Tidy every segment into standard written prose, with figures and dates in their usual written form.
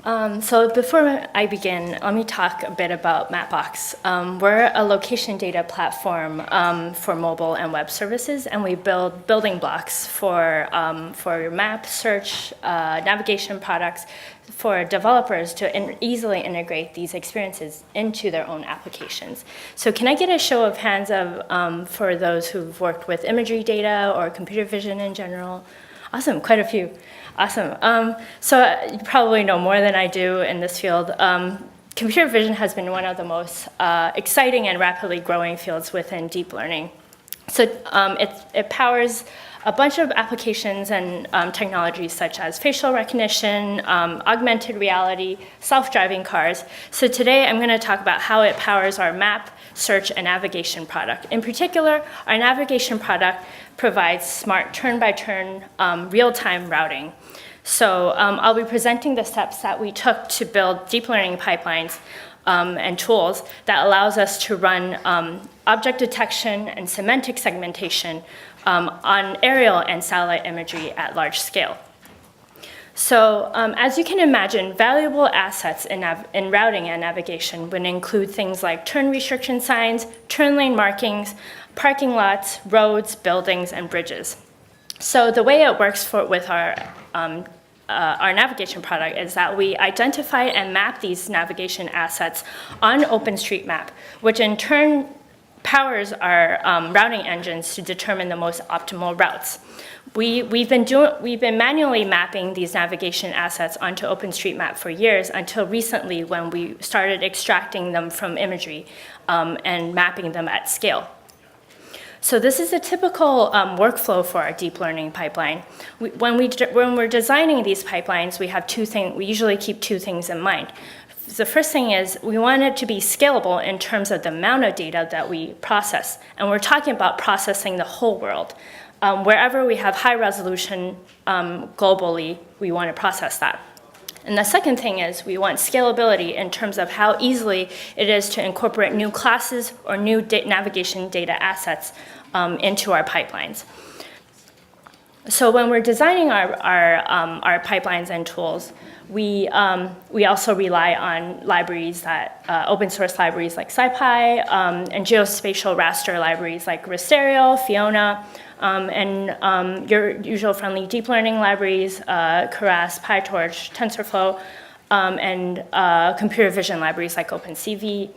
So before I begin, let me talk a bit about Mapbox. We're a location data platform for mobile and web services, and we build building blocks for map, search, navigation products for developers to easily integrate these experiences into their own applications. So can I get a show of hands for those who've worked with imagery data or computer vision in general? Awesome, quite a few. Awesome. So you probably know more than I do in this field. Computer vision has been one of the most exciting and rapidly growing fields within deep learning. So it powers a bunch of applications and technologies such as facial recognition, augmented reality, self-driving cars. So today I'm going to talk about how it powers our map, search, and navigation product. In particular, our navigation product provides smart turn-by-turn real-time routing. So I'll be presenting the steps that we took to build deep learning pipelines and tools that allows us to run object detection and semantic segmentation on aerial and satellite imagery at large scale. So as you can imagine, valuable assets in routing and navigation would include things like turn restriction signs, turn lane markings, parking lots, roads, buildings, and bridges. So the way it works with our navigation product is that we identify and map these navigation assets on OpenStreetMap, which in turn powers our routing engines to determine the most optimal routes. We've been manually mapping these navigation assets onto OpenStreetMap for years until recently when we started extracting them from imagery and mapping them at scale. So this is a typical workflow for our deep learning pipeline. When we're designing these pipelines, we usually keep two things in mind. The first thing is we want it to be scalable in terms of the amount of data that we process. And we're talking about processing the whole world. Wherever we have high resolution globally, we want to process that. And the second thing is we want scalability in terms of how easily it is to incorporate new classes or new navigation data assets into our pipelines. So when we're designing our pipelines and tools, we also rely on libraries open source libraries like SciPy, and geospatial raster libraries like Rasterio, Fiona, and your usual friendly deep learning libraries, Keras, PyTorch, TensorFlow, and computer vision libraries like OpenCV.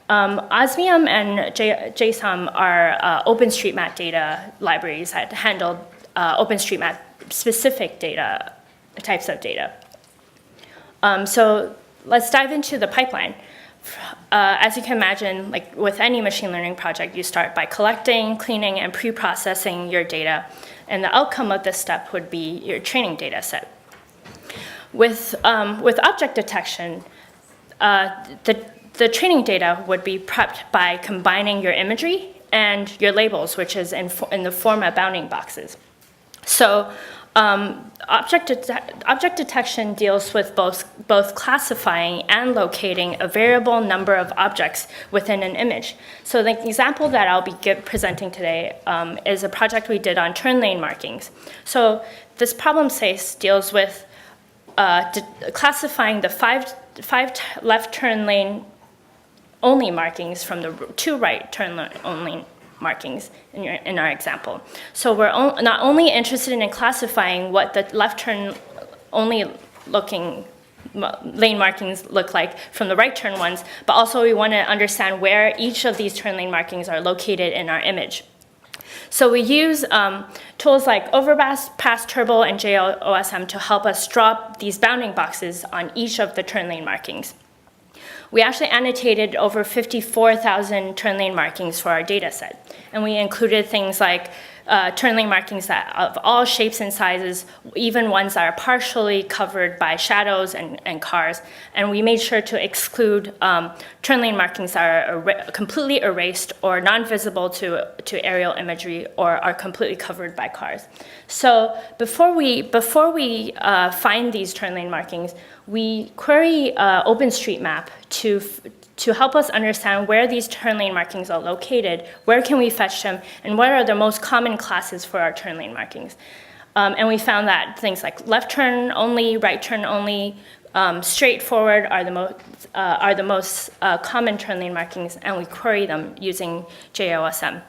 Osmium and JSON are OpenStreetMap data libraries that handle OpenStreetMap specific types of data. So let's dive into the pipeline. As you can imagine, like with any machine learning project, you start by collecting, cleaning, and pre-processing your data. And the outcome of this step would be your training data set. With object detection, the training data would be prepped by combining your imagery and your labels, which is in the form of bounding boxes. So object detection deals with both classifying and locating a variable number of objects within an image. So the example that I'll be presenting today is a project we did on turn lane markings. So this problem space deals with classifying the five left turn lane only markings from the two right turn lane only markings in our example. So we're not only interested in classifying what the left turn only looking lane markings look like from the right turn ones, but also we want to understand where each of these turn lane markings are located in our image. So we use tools like Overpass, Turbo, and JOSM to help us drop these bounding boxes on each of the turn lane markings. We actually annotated over 54,000 turn lane markings for our data set. And we included things like turn lane markings that of all shapes and sizes, even ones that are partially covered by shadows and cars. And we made sure to exclude turn lane markings that are completely erased or non-visible to aerial imagery or are completely covered by cars. So before we find these turn lane markings, we query OpenStreetMap to help us understand where these turn lane markings are located, where can we fetch them, and what are the most common classes for our turn lane markings. And we found that things like left turn only, right turn only, straightforward, are the most common turn lane markings, and we query them using JOSM.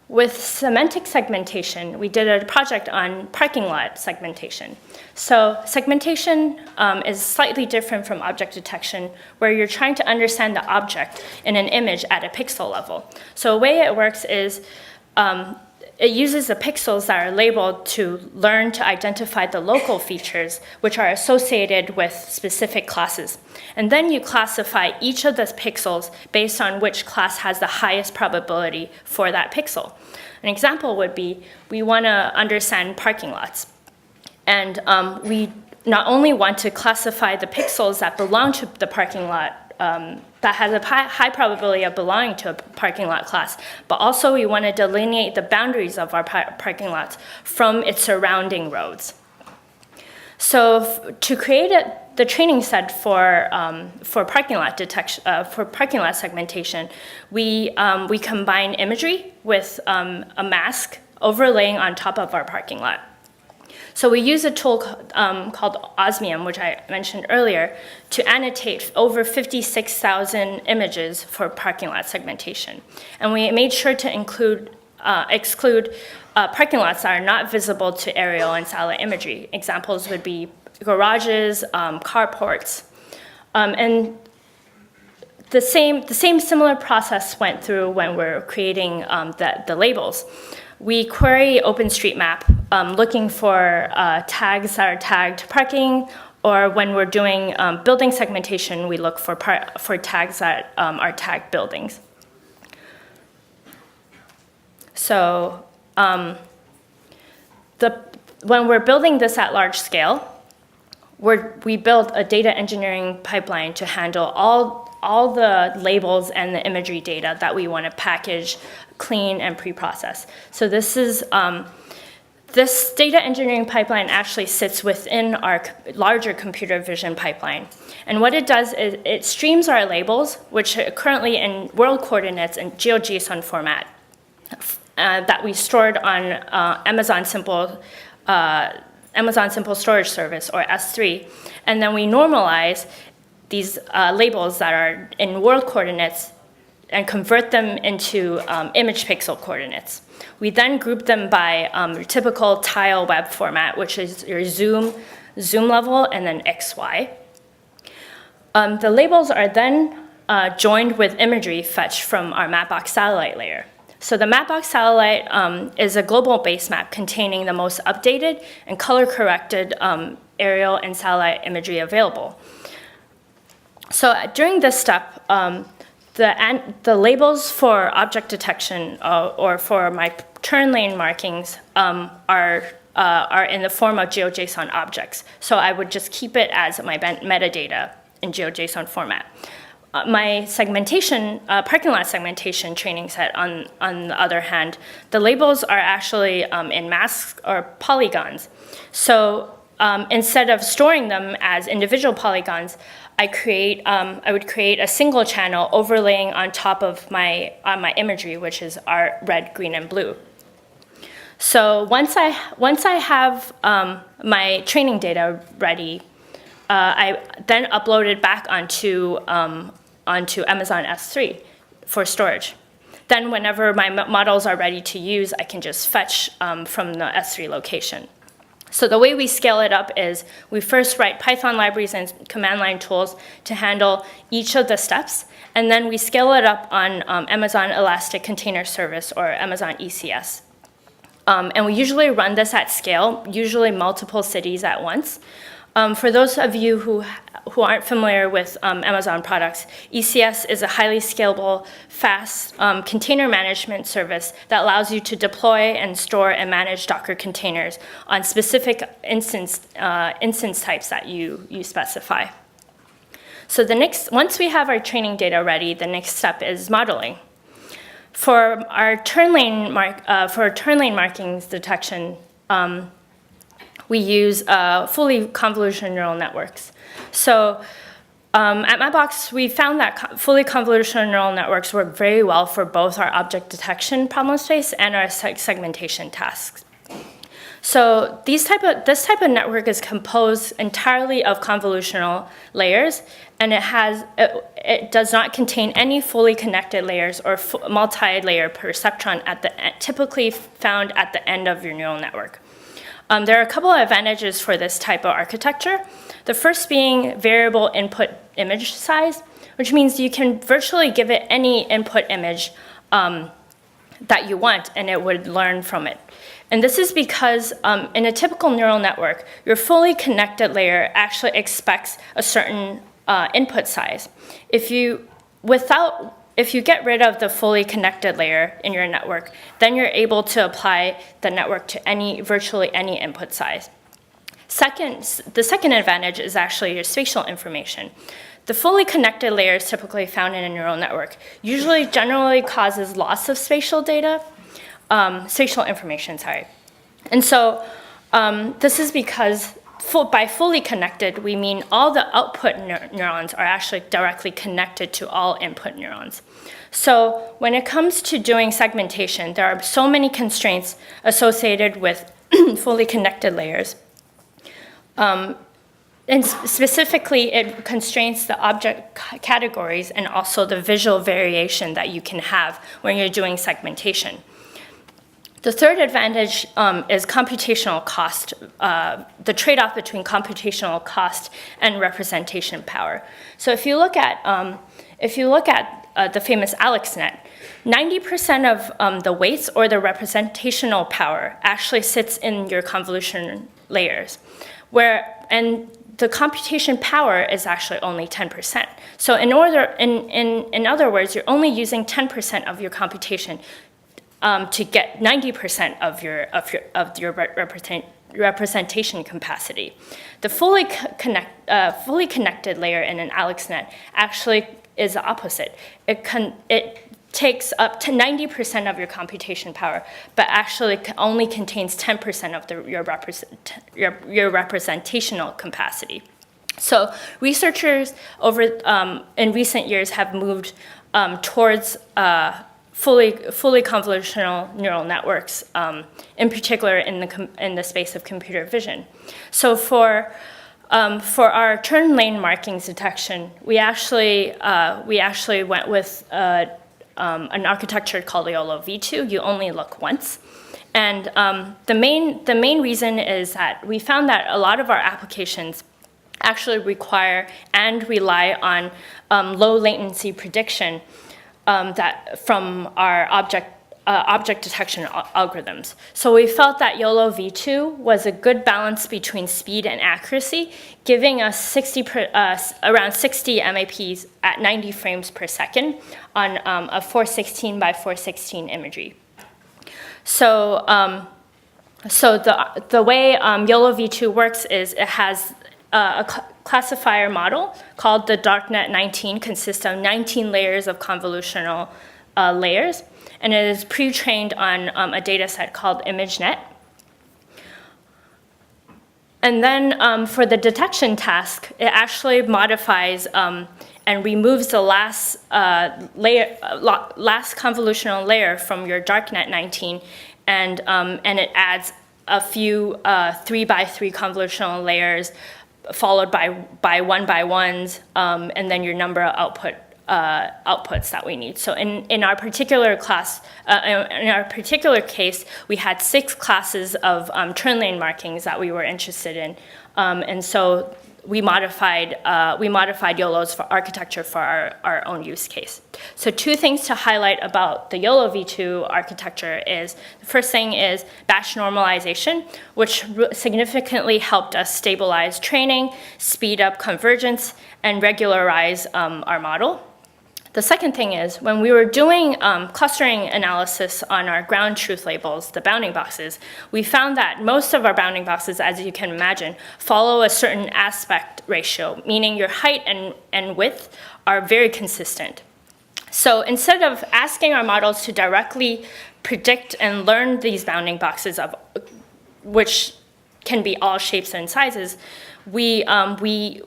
With semantic segmentation, we did a project on parking lot segmentation. So segmentation is slightly different from object detection, where you're trying to understand the object in an image at a pixel level. So the way it works is it uses the pixels that are labeled to learn to identify the local features which are associated with specific classes. And then you classify each of the pixels based on which class has the highest probability for that pixel. An example would be, we want to understand parking lots. And we not only want to classify the pixels that belong to the parking lot that has a high probability of belonging to a parking lot class, but also we want to delineate the boundaries of our parking lots from its surrounding roads. So to create the training set for parking lot detection, for parking lot segmentation, we combine imagery with a mask overlaying on top of our parking lot. So we use a tool called Osmium, which I mentioned earlier, to annotate over 56,000 images for parking lot segmentation. And we made sure to exclude parking lots that are not visible to aerial and satellite imagery. Examples would be garages, carports. And the same similar process went through when we're creating the labels. We query OpenStreetMap looking for tags that are tagged parking, or when we're doing building segmentation, we look for tags that are tagged buildings. So when we're building this at large scale, we build a data engineering pipeline to handle all the labels and the imagery data that we want to package, clean, and pre-process. So this data engineering pipeline actually sits within our larger computer vision pipeline. And what it does is it streams our labels, which are currently in world coordinates and GeoJSON format that we stored on Amazon Simple Storage Service, or S3. And then we normalize these labels that are in world coordinates and convert them into image pixel coordinates. We then group them by typical tile web format, which is your zoom level, and then XY. The labels are then joined with imagery fetched from our Mapbox satellite layer. So the Mapbox satellite is a global base map containing the most updated and color-corrected aerial and satellite imagery available. So during this step, the labels for object detection or for my turn lane markings are in the form of GeoJSON objects. So I would just keep it as my metadata in GeoJSON format. My segmentation, parking lot segmentation training set, on the other hand, the labels are actually in masks or polygons. So instead of storing them as individual polygons, I would create a single channel overlaying on top of my imagery, which is our red, green, and blue. So once I have my training data ready, I then upload it back onto Amazon S3 for storage. Then whenever my models are ready to use, I can just fetch from the S3 location. So the way we scale it up is we first write Python libraries and command line tools to handle each of the steps, and then we scale it up on Amazon Elastic Container Service, or Amazon ECS. And we usually run this at scale, usually multiple cities at once. For those of you who aren't familiar with Amazon products, ECS is a highly scalable, fast container management service that allows you to deploy and store and manage Docker containers on specific instance types that you specify. So once we have our training data ready, the next step is modeling. For our turn lane markings detection, we use fully convolutional neural networks. So at Mapbox, we found that fully convolutional neural networks work very well for both our object detection problem space and our segmentation tasks. So this type of network is composed entirely of convolutional layers, and it does not contain any fully connected layers or multi-layer perceptron typically found at the end of your neural network. There are a couple of advantages for this type of architecture. The first being variable input image size, which means you can virtually give it any input image that you want, and it would learn from it. And this is because in a typical neural network, your fully connected layer actually expects a certain input size. If you get rid of the fully connected layer in your network, then you're able to apply the network to virtually any input size. The second advantage is actually your spatial information. The fully connected layers typically found in a neural network generally causes loss of spatial information, sorry. And so this is because by fully connected, we mean all the output neurons are actually directly connected to all input neurons. So when it comes to doing segmentation, there are so many constraints associated with fully connected layers. And specifically, it constrains the object categories and also the visual variation that you can have when you're doing segmentation. The third advantage is computational cost, the trade-off between computational cost and representation power. So if you look at the famous AlexNet, 90% of the weights or the representational power actually sits in your convolution layers, and the computation power is actually only 10%. So in other words, you're only using 10% of your computation to get 90% of your representation capacity. The fully connected layer in an AlexNet actually is the opposite. It takes up to 90% of your computation power, but actually only contains 10% of your representational capacity. So researchers in recent years have moved towards fully convolutional neural networks, in particular in the space of computer vision. So for our turn lane markings detection, we actually went with an architecture called YOLO V2. You only look once. And the main reason is that we found that a lot of our applications actually require and rely on low latency prediction from our object detection algorithms. So we felt that YOLO V2 was a good balance between speed and accuracy, giving us around 60 MAPs at 90 frames per second on a 416 by 416 imagery. So, the way YOLO V2 works is it has a classifier model called the DarkNet 19, consists of 19 layers of convolutional layers, and it is pre-trained on a data set called ImageNet. And then for the detection task, it actually modifies and removes the last convolutional layer from your DarkNet 19, and it adds a few 3x3 convolutional layers, followed by 1x1s, and then your number of outputs that we need. So in our particular class, in our particular case, we had 6 classes of turn lane markings that we were interested in, and so we modified YOLO's for architecture for our own use case. So 2 things to highlight about the YOLO V2 architecture is, the first thing is batch normalization, which significantly helped us stabilize training, speed up convergence, and regularize our model. The second thing is, when we were doing clustering analysis on our ground truth labels, the bounding boxes, we found that most of our bounding boxes, as you can imagine, follow a certain aspect ratio, meaning your height and width are very consistent. So instead of asking our models to directly predict and learn these bounding boxes, which can be all shapes and sizes, we did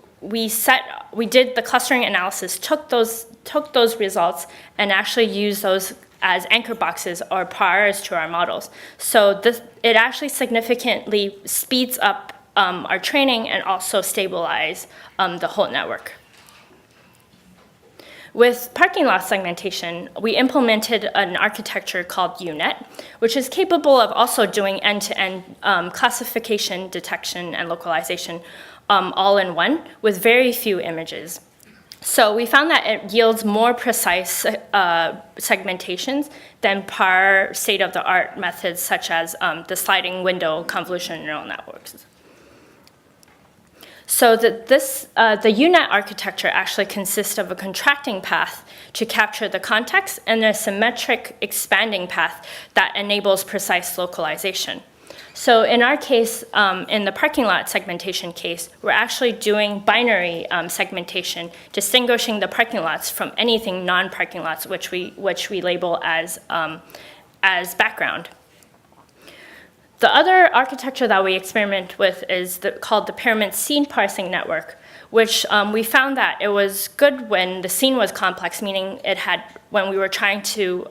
the clustering analysis, took those results, and actually used those as anchor boxes or priors to our models. So it actually significantly speeds up our training and also stabilize the whole network. With parking lot segmentation, we implemented an architecture called UNet, which is capable of also doing end-to-end classification, detection, and localization all in one with very few images. So we found that it yields more precise segmentations than prior state-of-the-art methods such as the sliding window convolutional neural networks. So the UNet architecture actually consists of a contracting path to capture the context and a symmetric expanding path that enables precise localization. So in our case, in the parking lot segmentation case, we're actually doing binary segmentation, distinguishing the parking lots from anything non-parking lots, which we label as background. The other architecture that we experiment with is called the pyramid scene parsing network, which we found that it was good when the scene was complex, meaning when we were trying to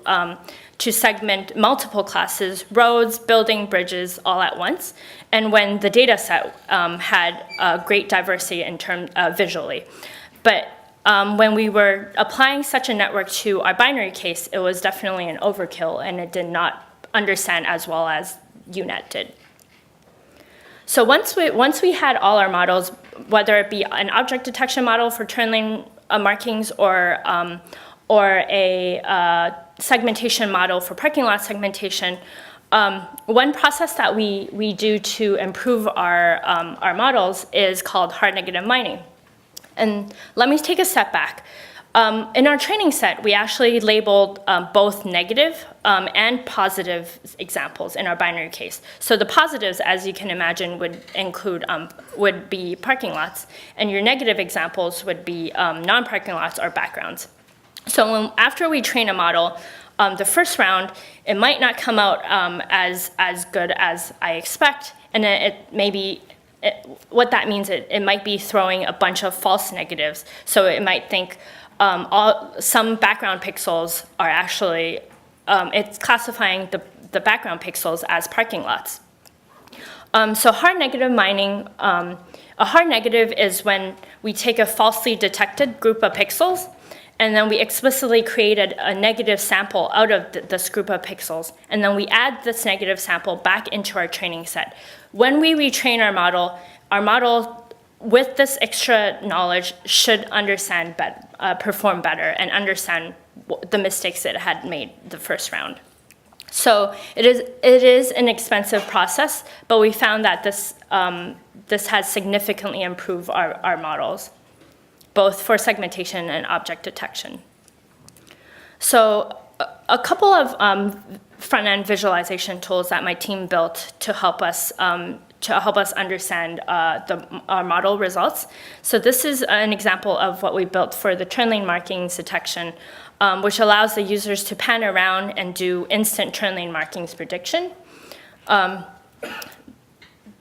segment multiple classes, roads, building, bridges, all at once, and when the data set had great diversity in terms visually. But when we were applying such a network to our binary case, it was definitely an overkill, and it did not understand as well as UNet did. So once we had all our models, whether it be an object detection model for turn lane markings or a segmentation model for parking lot segmentation, one process that we do to improve our models is called hard negative mining. And let me take a step back. In our training set, we actually labeled both negative and positive examples in our binary case. So the positives, as you can imagine, would be parking lots, and your negative examples would be non-parking lots or backgrounds. So after we train a model, the first round, it might not come out as good as I expect, and then what that means, it might be throwing a bunch of false negatives. So it might think some background pixels are actually, it's classifying the background pixels as parking lots. So hard negative mining, a hard negative is when we take a falsely detected group of pixels, and then we explicitly created a negative sample out of this group of pixels, and then we add this negative sample back into our training set. When we retrain our model with this extra knowledge should understand perform better and understand the mistakes it had made the first round. So it is an expensive process, but we found that this has significantly improved our models, both for segmentation and object detection. So a couple of front-end visualization tools that my team built to help us understand our model results. So this is an example of what we built for the turn lane markings detection, which allows the users to pan around and do instant turn lane markings prediction.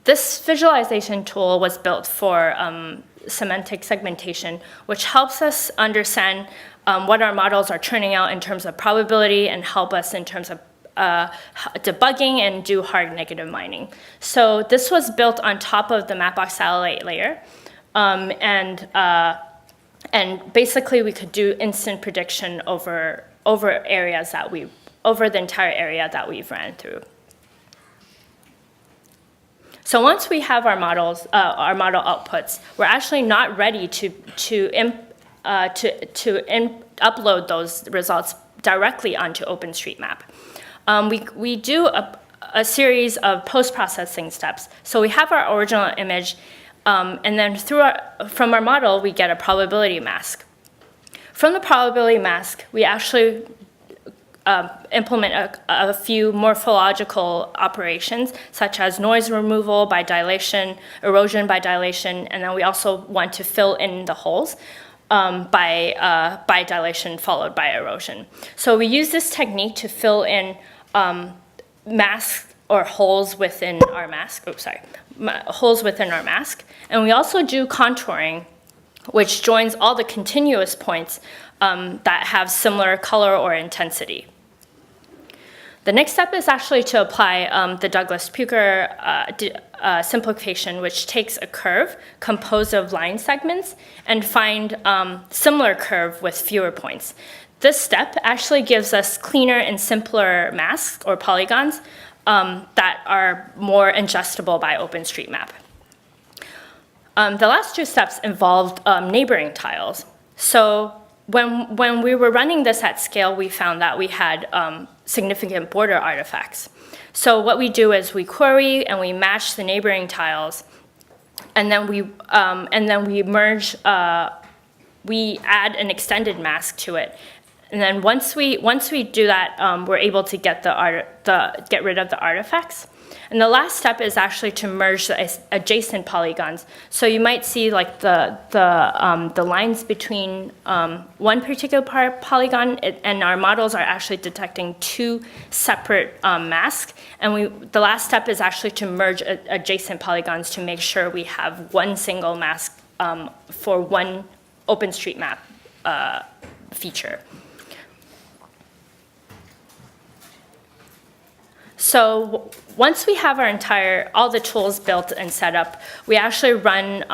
This visualization tool was built for semantic segmentation, which helps us understand what our models are turning out in terms of probability and help us in terms of debugging and do hard negative mining. So this was built on top of the Mapbox satellite layer, and basically we could do instant prediction over areas over the entire area that we've ran through. So once we have our model outputs, we're actually not ready to upload those results directly onto OpenStreetMap. We do a series of post-processing steps. So we have our original image, and then from our model, we get a probability mask. From the probability mask, we actually implement a few morphological operations, such as noise removal by dilation, erosion by dilation, and then we also want to fill in the holes by dilation followed by erosion. So we use this technique to fill in masks or holes within our mask. Holes within our mask, and we also do contouring, which joins all the continuous points that have similar color or intensity. The next step is actually to apply the Douglas-Pucher simplification, which takes a curve composed of line segments and find similar curve with fewer points. This step actually gives us cleaner and simpler masks or polygons that are more ingestible by OpenStreetMap. The last two steps involved neighboring tiles. So when we were running this at scale, we found that we had significant border artifacts. So what we do is we query and we match the neighboring tiles, and then we merge. We add an extended mask to it, and then once we do that, we're able to get get rid of the artifacts. And the last step is actually to merge the adjacent polygons. So you might see like the lines between one particular polygon, and our models are actually detecting two separate masks. And the last step is actually to merge adjacent polygons to make sure we have one single mask for one OpenStreetMap feature. So once we have all the tools built and set up, we actually run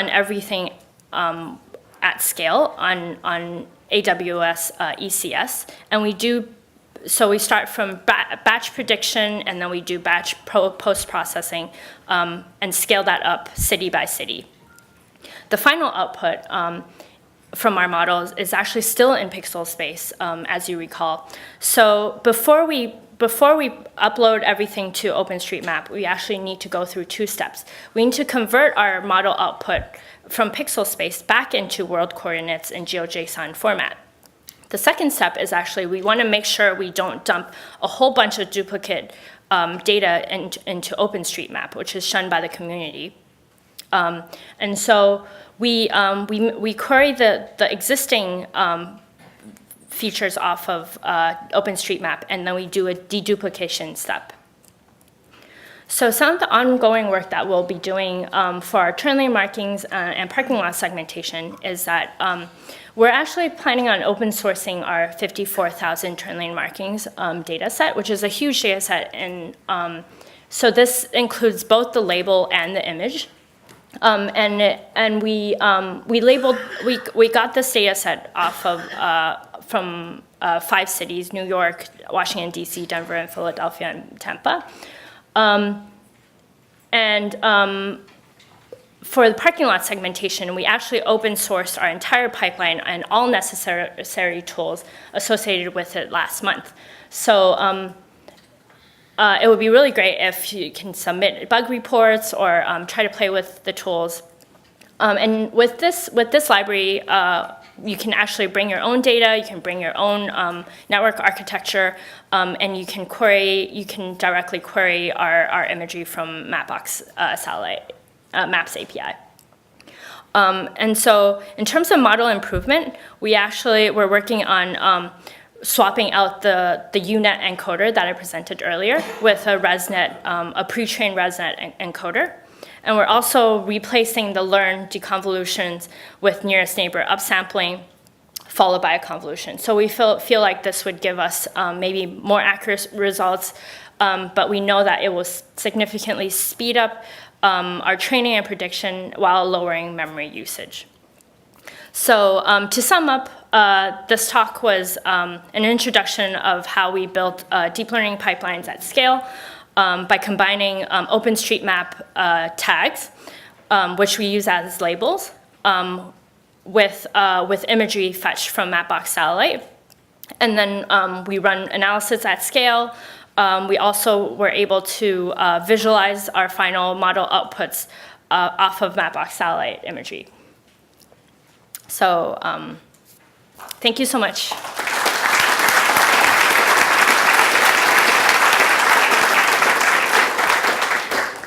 everything at scale on AWS ECS, and we start from batch prediction, and then we do batch post-processing and scale that up city by city. The final output from our models is actually still in pixel space, as you recall. So before we upload everything to OpenStreetMap, we actually need to go through two steps. We need to convert our model output from pixel space back into world coordinates in GeoJSON format. The second step is actually we want to make sure we don't dump a whole bunch of duplicate data into OpenStreetMap, which is shunned by the community. And so we query the existing features off of OpenStreetMap, and then we do a deduplication step. So some of the ongoing work that we'll be doing for our turn lane markings and parking lot segmentation is that we're actually planning on open sourcing our 54,000 turn lane markings data set, which is a huge data set. And so this includes both the label and the image. And we got this data set off of from 5 cities: New York, Washington D.C., Denver, and Philadelphia, and Tampa. For the parking lot segmentation, we actually open sourced our entire pipeline and all necessary tools associated with it last month. So it would be really great if you can submit bug reports or try to play with the tools. And with this library, you can actually bring your own data, you can bring your own network architecture, and you can directly query our imagery from Mapbox satellite Maps API. And so in terms of model improvement, we're working on swapping out the UNet encoder that I presented earlier with a ResNet, a pre-trained ResNet encoder. And we're also replacing the learn deconvolutions with nearest neighbor upsampling followed by a convolution. So we feel like this would give us maybe more accurate results, but we know that it will significantly speed up our training and prediction while lowering memory usage. So to sum up, this talk was an introduction of how we built deep learning pipelines at scale by combining OpenStreetMap tags, which we use as labels, with imagery fetched from Mapbox satellite. And then we run analysis at scale. We also were able to visualize our final model outputs off of Mapbox satellite imagery. So thank you so much.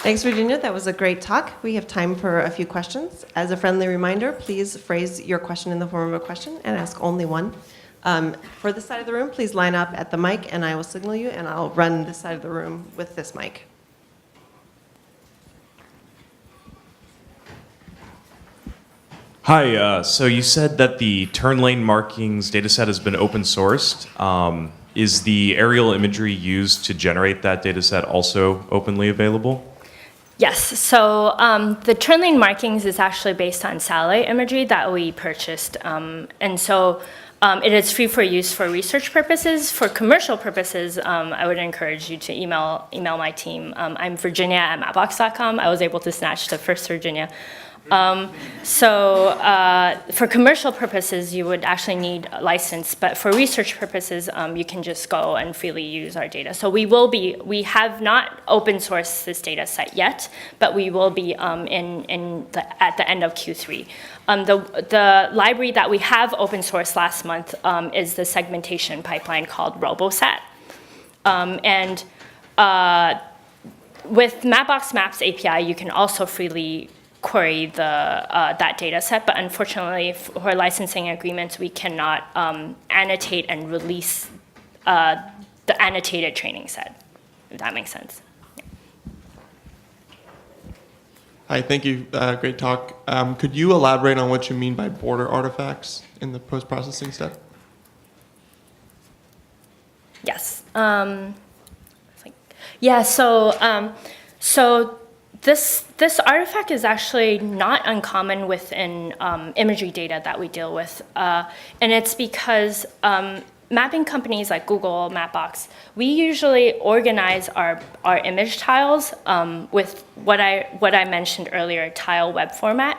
Thanks, Virginia. That was a great talk. We have time for a few questions. As a friendly reminder, please phrase your question in the form of a question and ask only one. For this side of the room, please line up at the mic and I will signal you, and I'll run this side of the room with this mic. Hi, so you said that the turn lane markings dataset has been open sourced. Is the aerial imagery used to generate that data set also openly available? Yes, so the turn lane markings is actually based on satellite imagery that we purchased. And so it is free for use for research purposes. For commercial purposes, I would encourage you to email my team. I'm Virginia@mapbox.com. I was able to snatch the first Virginia. For commercial purposes, you would actually need a license, but for research purposes, you can just go and freely use our data. So we have not open sourced this data set yet, but we will be at the end of Q3. The library that we have open sourced last month is the segmentation pipeline called RoboSat. With Mapbox Maps API, you can also freely query that data set, but unfortunately for licensing agreements, we cannot annotate and release the annotated training set, if that makes sense. Hi, thank you. Great talk. Could you elaborate on what you mean by border artifacts in the post-processing step? Yes. So this artifact is actually not uncommon within imagery data that we deal with, and it's because mapping companies like Google, Mapbox, we usually organize our image tiles with what I mentioned earlier, tile web format.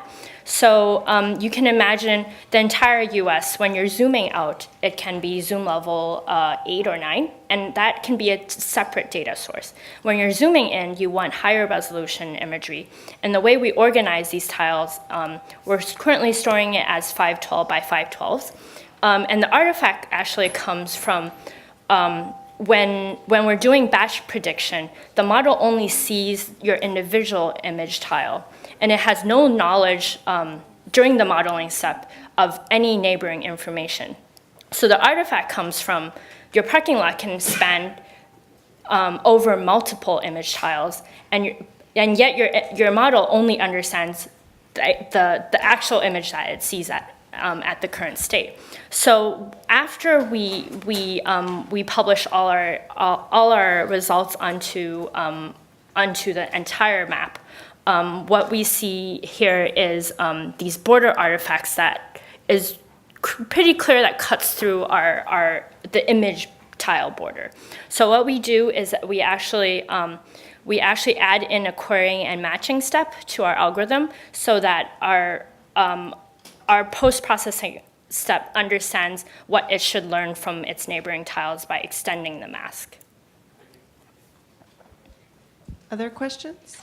So you can imagine the entire US, when you're zooming out, it can be zoom level 8 or 9, and that can be a separate data source. When you're zooming in, you want higher resolution imagery. And the way we organize these tiles, we're currently storing it as 512 by 512s. And the artifact actually comes from when we're doing batch prediction, the model only sees your individual image tile, and it has no knowledge during the modeling step of any neighboring information. So the artifact comes from your parking lot can span over multiple image tiles, and yet your model only understands the actual image that it sees at the current state. So after we publish all our results onto the entire map, what we see here is these border artifacts that is pretty clear that cuts through the image tile border. So what we do is that we actually add in a querying and matching step to our algorithm so that our post-processing step understands what it should learn from its neighboring tiles by extending the mask. Other questions?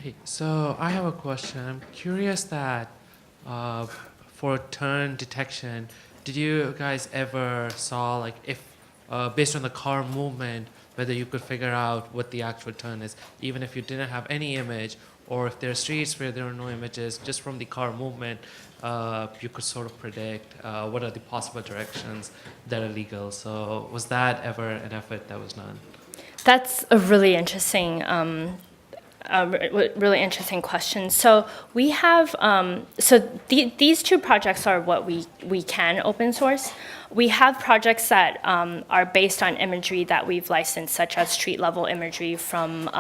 Hey, so I have a question. I'm curious that for turn detection, did you guys ever saw, like, if based on the car movement, whether you could figure out what the actual turn is, even if you didn't have any image, or if there are streets where there are no images, just from the car movement, you could sort of predict what are the possible directions that are legal. So was that ever an effort that was done? That's a really interesting question. So we have, these two projects are what we can open source. We have projects that are based on imagery that we've licensed, such as street level imagery from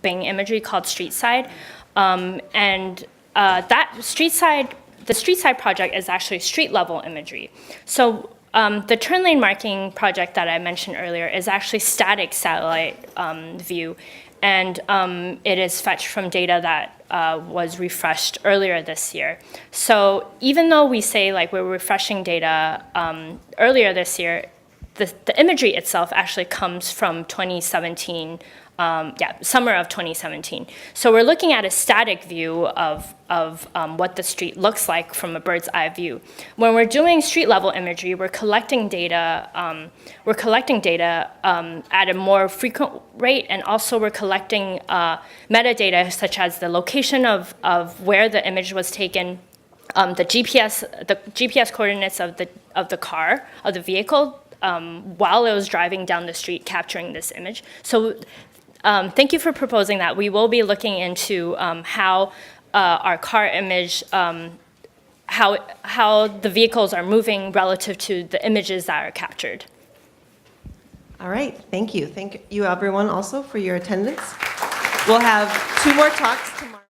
Bing Imagery called StreetSide. The StreetSide project is actually street level imagery. So the turn lane marking project that I mentioned earlier is actually static satellite view. And it is fetched from data that was refreshed earlier this year. So even though we say like we're refreshing data earlier this year, the imagery itself actually comes from 2017, summer of 2017. So we're looking at a static view of what the street looks like from a bird's eye view. When we're doing street level imagery, we're collecting data. At a more frequent rate, and also we're collecting metadata such as the location of where the image was taken, the GPS coordinates of the car, of the vehicle, while it was driving down the street, capturing this image. So thank you for proposing that. We will be looking into how our car image how the vehicles are moving relative to the images that are captured. All right, thank you. Thank you, everyone, also for your attendance. We'll have 2 more talks tomorrow.